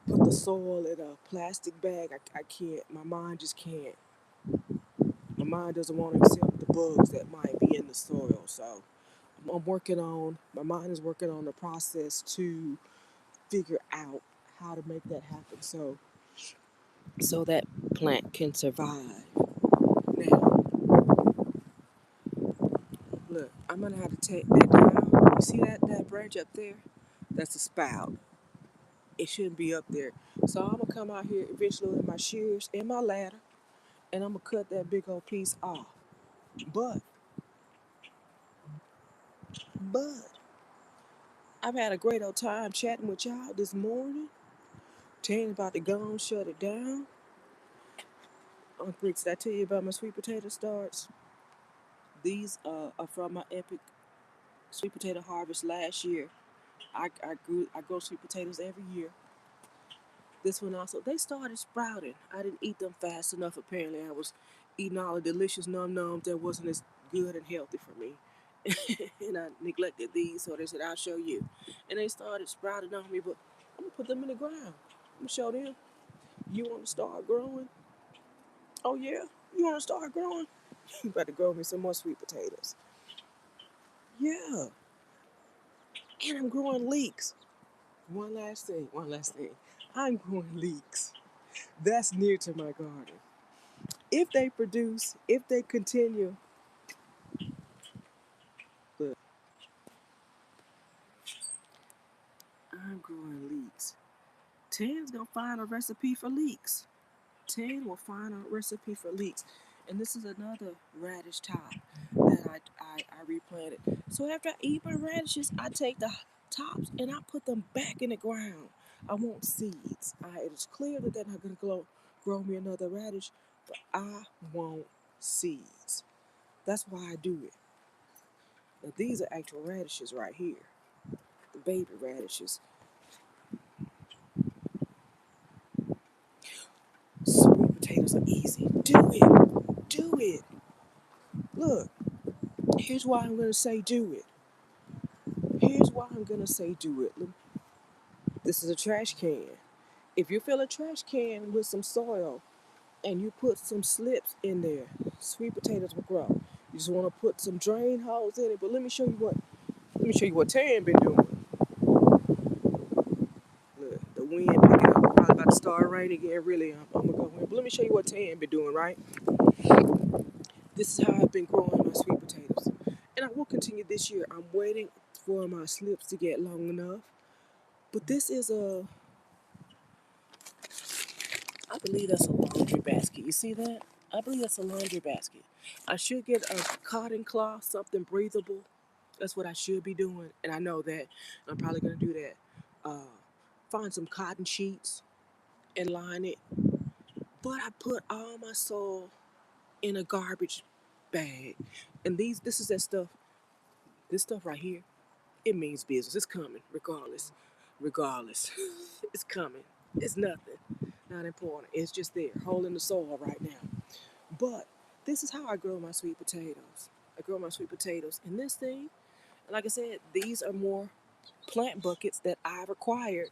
put the soil in a plastic bag. I can't, my mind just can't. My mind doesn't want to accept the bugs that might be in the soil. So I'm working on, my mind is working on the process to figure out how to make that happen so that plant can survive. Now, look, I'm gonna have to take that down. You see that branch up there? That's a spout. It shouldn't be up there. So I'm gonna come out here eventually with my shears and my ladder, and I'm gonna cut that big old piece off. But, but I've had a great old time chatting with y'all this morning. Tan's about to go and shut it down. Grits, did I tell you about my sweet potato starts? These are from my epic sweet potato harvest last year. I grow sweet potatoes every year. This one also, they started sprouting. I didn't eat them fast enough. Apparently, I was eating all the delicious num nums that wasn't as good and healthy for me. And I neglected these, so they said, I'll show you. And they started sprouting on me, but I'm gonna put them in the ground. I'm gonna show them. You wanna start growing? Oh, yeah? You wanna start growing? You better grow me some more sweet potatoes. Yeah. And I'm growing leeks. One last thing. I'm growing leeks. That's near to my garden. If they produce, if they continue, look, I'm growing leeks. Tan's gonna find a recipe for leeks. Tan will find a recipe for leeks. And this is another radish top that I replanted. So after I eat my radishes, I take the tops and I put them back in the ground. I want seeds. It is clear that they're not gonna grow me another radish, but I want seeds. That's why I do it. Now these are actual radishes right here, the baby radishes. Sweet potatoes are easy. Do it. Do it. Look, here's why I'm gonna say do it. Here's why I'm gonna say do it. This is a trash can. If you fill a trash can with some soil and you put some slips in there, sweet potatoes will grow. You just want to put some drain holes in it. But let me show you what Tan been doing. Look, the wind picking up. Probably about to start raining again. Really, I'm gonna go in. But let me show you what Tan been doing. Right. This is how I've been growing my sweet potatoes, and I will continue this year. I'm waiting for my slips to get long enough. But this is I believe that's a laundry basket. You see that? I believe that's a laundry basket. I should get a cotton cloth, something breathable. That's what I should be doing, and I know that. I'm probably gonna do that. Uh, find some cotton sheets and line it. But I put all my soil in a garbage bag, and this is that stuff. This stuff right here, it means business. It's coming, regardless. Regardless, it's coming. It's nothing. Not important. It's just there, holding the soil right now. But this is how I grow my sweet potatoes. I grow my sweet potatoes in this thing. And like I said, these are more plant buckets that I've acquired.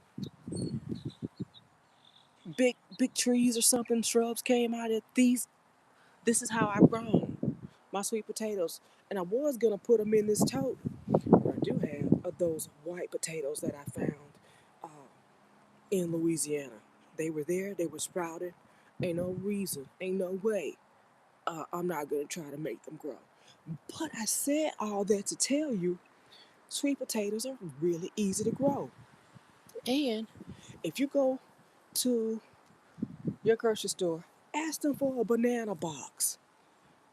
Big trees or something, shrubs came out of these. This is how I've grown my sweet potatoes. And I was gonna put them in this tote. I do have those white potatoes that I found uh, in Louisiana. They were there, they were sprouted. Ain't no reason, ain't no way I'm not gonna try to make them grow. But I said all that to tell you sweet potatoes are really easy to grow. And if you go to your grocery store, ask them for a banana box.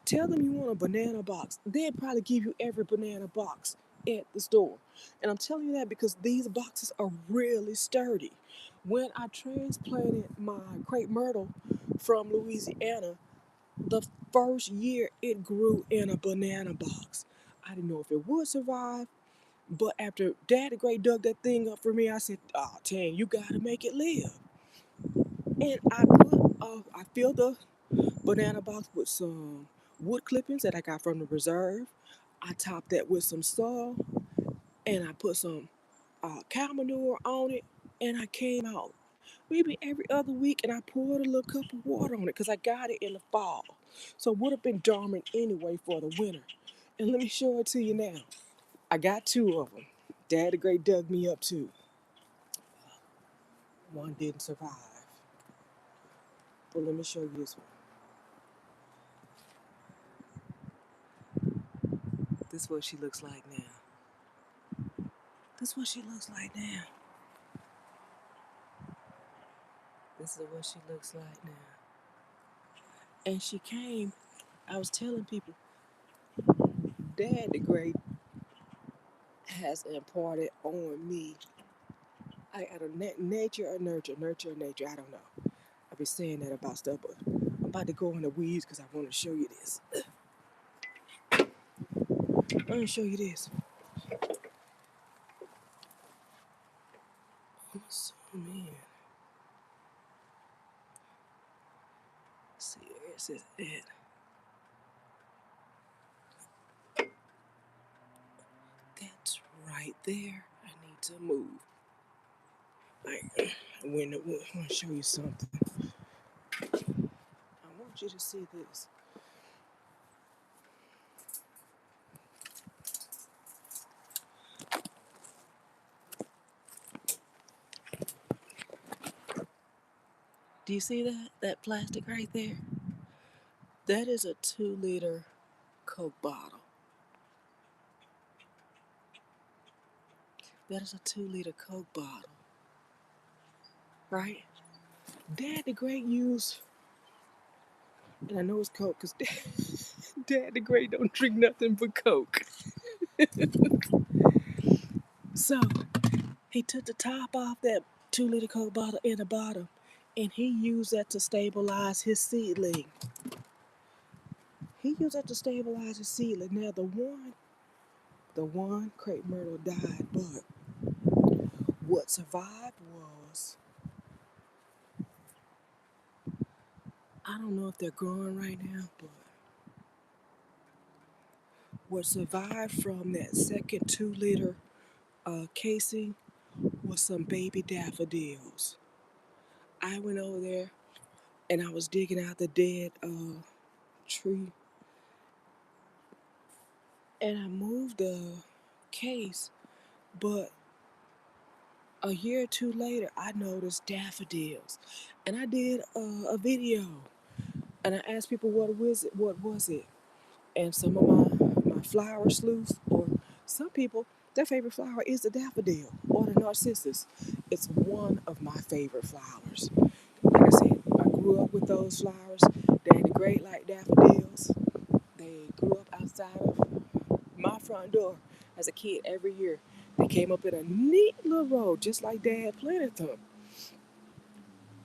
Tell them you want a banana box. They'll probably give you every banana box at the store. And I'm telling you that because these boxes are really sturdy. When I transplanted my crepe myrtle from Louisiana, the first year it grew in a banana box. I didn't know if it would survive, but after Daddy Gray dug that thing up for me, I said, "Oh, Tan, you gotta make it live." And I filled the banana box with some wood clippings that I got from the reserve. I topped that with some soil, and I put some cow manure on it, and I came out maybe every other week, and I poured a little cup of water on it because I got it in the fall, so it would have been dormant anyway for the winter. And let me show it to you now. I got two of them. Daddy Gray dug me up too. One didn't survive. But let me show you this one. This is what she looks like now. This is what she looks like now. This is what she looks like now. And she came, I was telling people, Dad the Great has imparted on me. I don't nature or nurture, I don't know. I've been saying that about stuff, but I'm about to go in the weeds because I want to show you this. I'm going to show you this. I'm zoom in. Let's see, where is it at? That's right there. I need to move. Like, I want to show you something. I want you to see this. Do you see that? That plastic right there? That is a 2-liter Coke bottle. That is a 2-liter Coke bottle. Right? Dad the Great used, and I know it's Coke because Dad the Great don't drink nothing but Coke. So he took the top off that 2-liter Coke bottle in the bottom, and he used that to stabilize his seedling. He used that to stabilize his seedling. Now the one crepe myrtle died, but what survived was, I don't know if they're growing right now, but what survived from that second 2-liter casing was some baby daffodils. I went over there and I was digging out the dead tree, and I moved the case, but a year or two later I noticed daffodils, and I did a video, and I asked people what was it, and some of my flower sleuths, or some people, their favorite flower is the daffodil or the narcissus. It's one of my favorite flowers. Like I said, I grew up with those flowers. They're great like daffodils. They grew up outside of my front door as a kid every year. They came up in a neat little road, just like Dad planted them.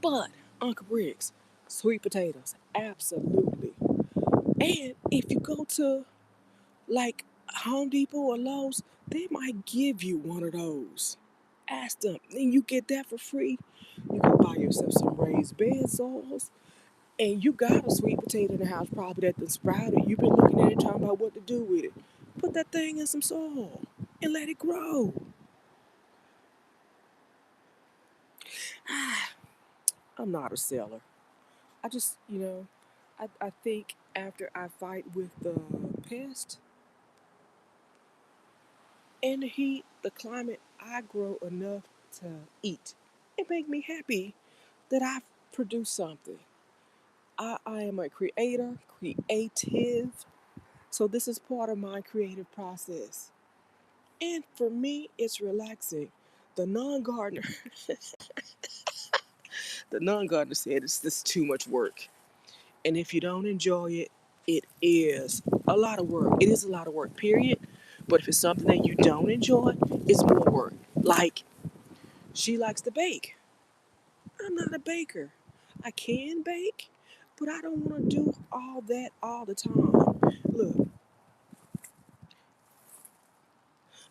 But, Uncle Briggs, sweet potatoes, absolutely. And if you go to like Home Depot or Lowe's, they might give you one of those. Ask them, and you get that for free. You can buy yourself some raised bed soils, and you got a sweet potato in the house probably that sprouted. You've been looking at it, talking about what to do with it. Put that thing in some soil and let it grow. I'm not a seller. I just, I think after I fight with the pest and the heat, the climate, I grow enough to eat. It makes me happy that I've produced something. I am a creative. So this is part of my creative process. And for me, it's relaxing. The non-gardener, the non-gardener said it's just too much work. And if you don't enjoy it, it is a lot of work. It is a lot of work, period. But if it's something that you don't enjoy, it's more work. Like, she likes to bake. I'm not a baker. I can bake, but I don't want to do all that all the time. Look,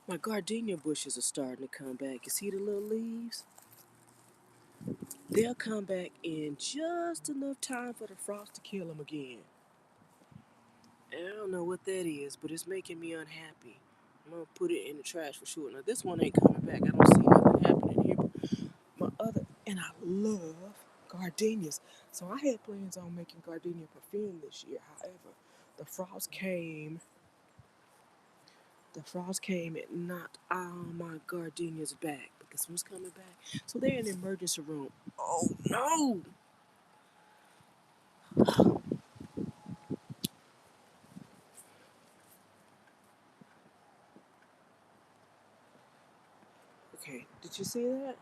my gardenia bushes are starting to come back. You see the little leaves? They'll come back in just enough time for the frost to kill them again. And I don't know what that is, but it's making me unhappy. I'm gonna put it in the trash for sure. Now this one ain't coming back. I don't see nothing happening here. But my other, and I love gardenias. So I had plans on making gardenia perfume this year. However, the frost came. The frost came and knocked all my gardenias back. But this one's coming back. So they're in the emergency room. Oh no! Okay, did you see that?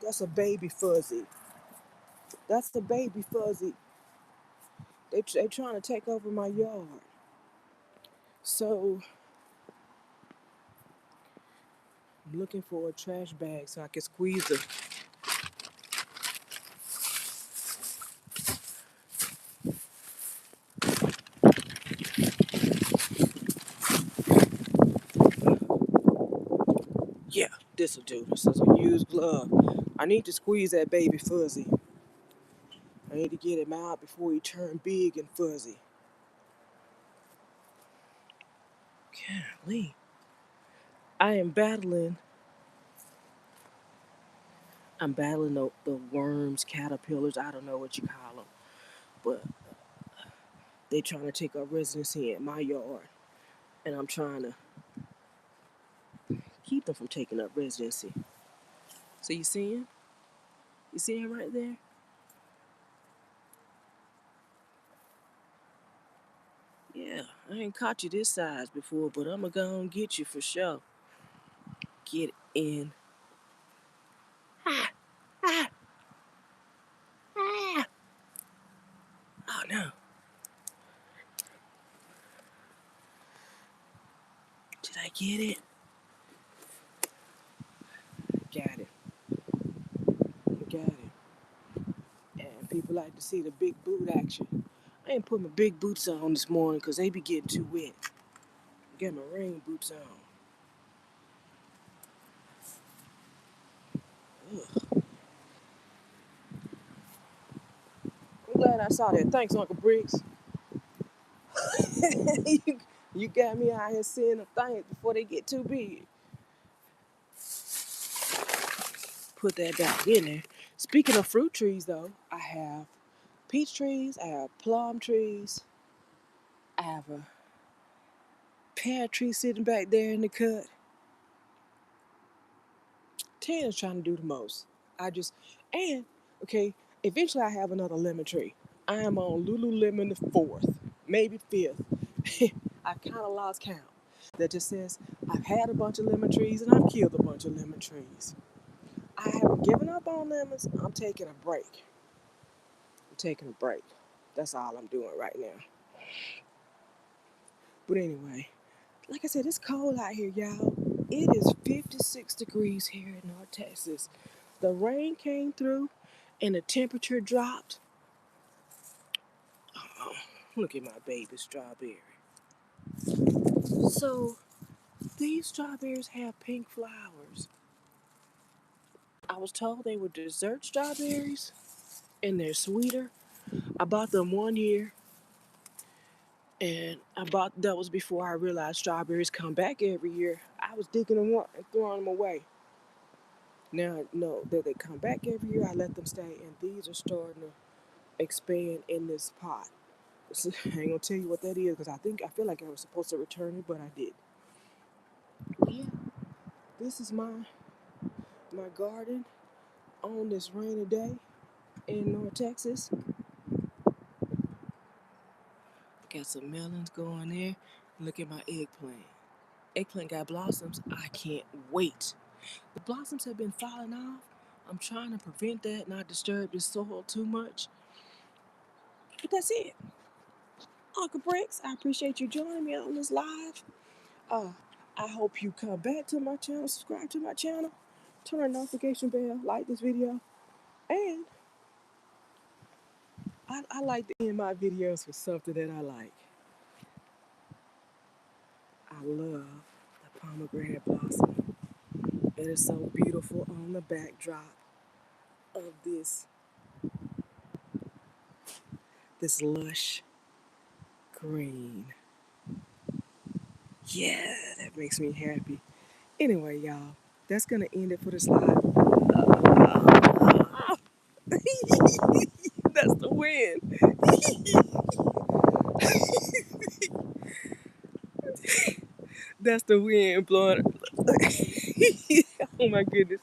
That's a baby fuzzy. That's the baby fuzzy. They trying to take over my yard. So I'm looking for a trash bag so I can squeeze them. Yeah, this'll do. This is a used glove. I need to squeeze that baby fuzzy. I need to get him out before he turn big and fuzzy. Golly. I am battling. I'm battling the worms, caterpillars. I don't know what you call them, but they trying to take up residency in my yard, and I'm trying to keep them from taking up residency. So you see him? You see him right there? Yeah, I ain't caught you this size before, but I'ma go and get you for sure. Get in. Ah, ah, ah. Oh no. Did I get it? Got it. Got it. And people like to see the big boot action. I ain't put my big boots on this morning because they be getting too wet. Got my rain boots on. Ugh. I'm glad I saw that. Thanks, Uncle Briggs. you got me out here seeing the things before they get too big. Put that back in there. Speaking of fruit trees, though, I have peach trees, I have plum trees, I have a pear tree sitting back there in the cut. Tana's trying to do the most. I just, and, okay, eventually I have another lemon tree. I am on Lululemon the 4th, maybe 5th. I kind of lost count. That just says I've had a bunch of lemon trees and I've killed a bunch of lemon trees. I haven't given up on lemons. I'm taking a break. I'm taking a break. That's all I'm doing right now. But anyway, like I said, it's cold out here, y'all. It is 56 degrees here in North Texas. The rain came through and the temperature dropped. Oh, look at my baby strawberry. So, these strawberries have pink flowers. I was told they were dessert strawberries and they're sweeter. I bought them 1 year and that was before I realized strawberries come back every year. I was digging them up and throwing them away. Now I know that they come back every year. I let them stay, and these are starting to expand in this pot. So, I ain't gonna tell you what that is because I feel like I was supposed to return it, but I did. Yeah, this is my garden on this rainy day in North Texas. Got some melons going there. Look at my eggplant. Eggplant got blossoms. I can't wait. The blossoms have been falling off. I'm trying to prevent that, not disturb the soil too much. But that's it. Uncle Bricks, I appreciate you joining me on this live. Uh, I hope you come back to my channel, subscribe to my channel, turn on the notification bell, like this video, and I like to end my videos with something that I like. I love the pomegranate blossom. It is so beautiful on the backdrop of this lush green. Yeah, that makes me happy. Anyway, y'all, that's gonna end it for this live. That's the win. That's the wind blowing. Oh my goodness.